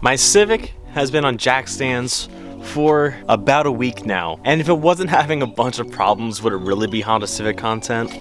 My Civic has been on jack stands for about a week now, and if it wasn't having a bunch of problems, would it really be Honda Civic content?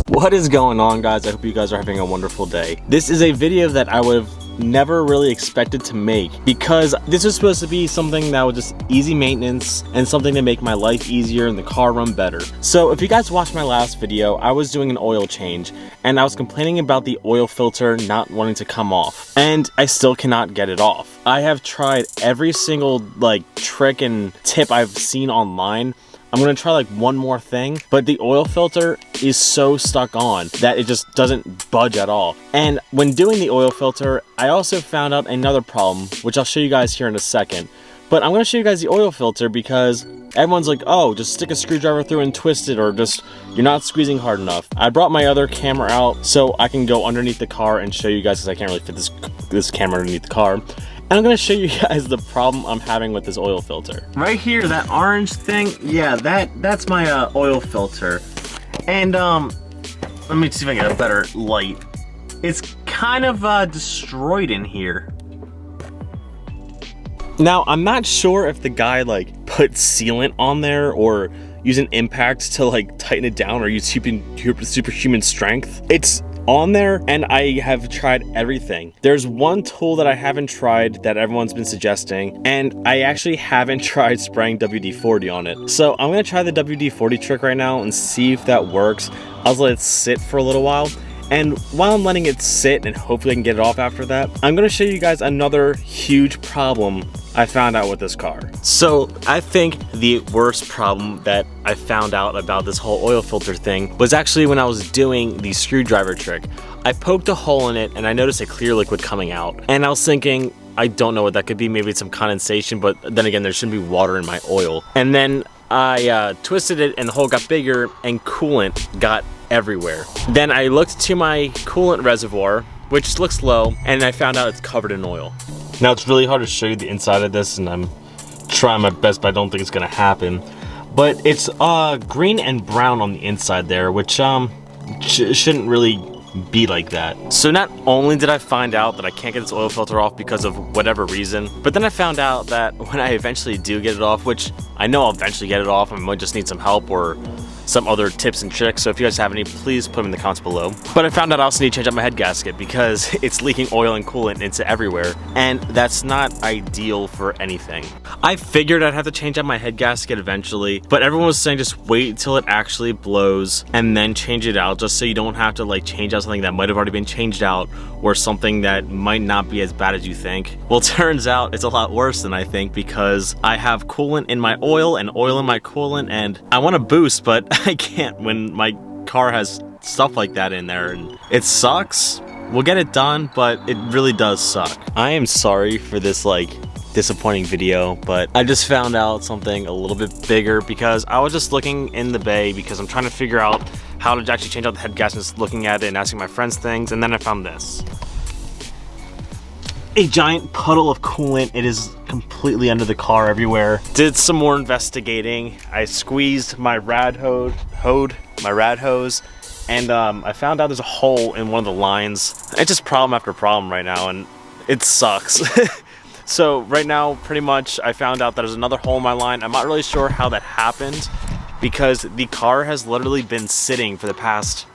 What is going on, guys? I hope you guys are having a wonderful day. This is a video that I would have never really expected to make because this was supposed to be something that was just easy maintenance and something to make my life easier and the car run better. So if you guys watched my last video, I was doing an oil change and I was complaining about the oil filter not wanting to come off, and I still cannot get it off. I have tried every single trick and tip I've seen online. I'm gonna try one more thing, but the oil filter is so stuck on that it just doesn't budge at all. And when doing the oil filter, I also found out another problem, which I'll show you guys here in a second. But I'm gonna show you guys the oil filter because everyone's like, oh, just stick a screwdriver through and twist it, or just, you're not squeezing hard enough. I brought my other camera out so I can go underneath the car and show you guys, because I can't really fit this camera underneath the car. And I'm gonna show you guys the problem I'm having with this oil filter. Right here, that orange thing, yeah, that's my oil filter. And let me see if I can get a better light. It's kind of destroyed in here. Now, I'm not sure if the guy put sealant on there or use an impact to tighten it down or use superhuman strength. It's on there, and I have tried everything. There's one tool that I haven't tried that everyone's been suggesting, and I actually haven't tried spraying WD-40 on it. So I'm gonna try the WD-40 trick right now and see if that works. I'll let it sit for a little while, and while I'm letting it sit and hopefully I can get it off after that, I'm gonna show you guys another huge problem I found out with this car. So I think the worst problem that I found out about this whole oil filter thing was actually when I was doing the screwdriver trick. I poked a hole in it and I noticed a clear liquid coming out. And I was thinking, I don't know what that could be. Maybe it's some condensation, but then again, there shouldn't be water in my oil. And then I twisted it and the hole got bigger and coolant got everywhere. Then I looked to my coolant reservoir, which looks low, and I found out it's covered in oil. Now it's really hard to show you the inside of this, and I'm trying my best, but I don't think it's gonna happen. But it's green and brown on the inside there, which shouldn't really be like that. So not only did I find out that I can't get this oil filter off because of whatever reason, but then I found out that when I eventually do get it off, which I know I'll eventually get it off, I might just need some help or some other tips and tricks, so if you guys have any, please put them in the comments below. But I found out I also need to change out my head gasket because it's leaking oil and coolant into everywhere, and that's not ideal for anything. I figured I'd have to change out my head gasket eventually, but everyone was saying just wait until it actually blows and then change it out, just so you don't have to change out something that might have already been changed out or something that might not be as bad as you think. Well, it turns out it's a lot worse than I think because I have coolant in my oil and oil in my coolant, and I want to boost, but I can't when my car has stuff like that in there, and it sucks. We'll get it done, but it really does suck. I am sorry for this disappointing video, but I just found out something a little bit bigger because I was just looking in the bay because I'm trying to figure out how to actually change out the head gasket, just looking at it and asking my friends things, and then I found this. A giant puddle of coolant. It is completely under the car everywhere. Did some more investigating. I squeezed my rad hose, and I found out there's a hole in one of the lines. It's just problem after problem right now, and it sucks. So right now, pretty much, I found out that there's another hole in my line. I'm not really sure how that happened because the car has literally been sitting for the past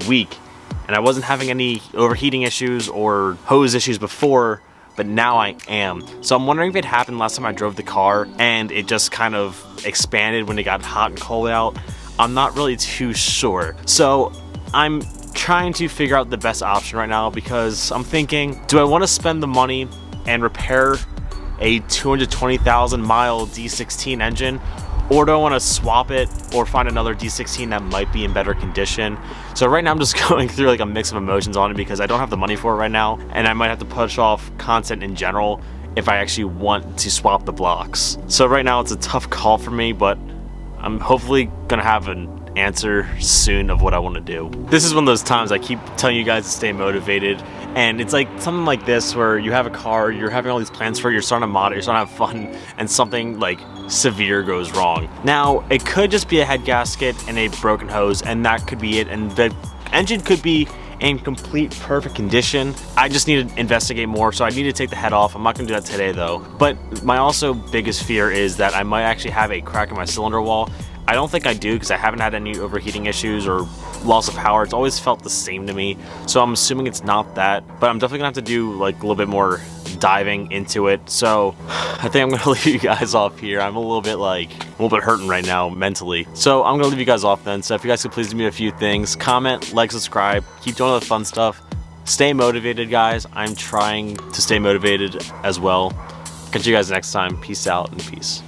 week, and I wasn't having any overheating issues or hose issues before, but now I am. So I'm wondering if it happened last time I drove the car and it just kind of expanded when it got hot and cold out. I'm not really too sure. So I'm trying to figure out the best option right now because I'm thinking, do I want to spend the money and repair a 220,000 mile D16 engine, or do I want to swap it or find another D16 that might be in better condition? So right now I'm just going through a mix of emotions on it because I don't have the money for it right now, and I might have to push off content in general if I actually want to swap the blocks. So right now it's a tough call for me, but I'm hopefully gonna have an answer soon of what I want to do. This is one of those times I keep telling you guys to stay motivated, and it's like something like this where you have a car, you're having all these plans for it, you're starting to mod it, you're starting to have fun, and something like severe goes wrong. Now, it could just be a head gasket and a broken hose, and that could be it, and the engine could be in complete perfect condition. I just need to investigate more, so I need to take the head off. I'm not gonna do that today though. But my also biggest fear is that I might actually have a crack in my cylinder wall. I don't think I do, because I haven't had any overheating issues or loss of power. It's always felt the same to me, so I'm assuming it's not that, but I'm definitely gonna have to do like a little bit more diving into it. So I think I'm gonna leave you guys off here. I'm a little bit hurting right now mentally, so I'm gonna leave you guys off then. So if you guys could please do me a few things: comment, like, subscribe, keep doing all the fun stuff, stay motivated, guys. I'm trying to stay motivated as well. Catch you guys next time. Peace out and peace.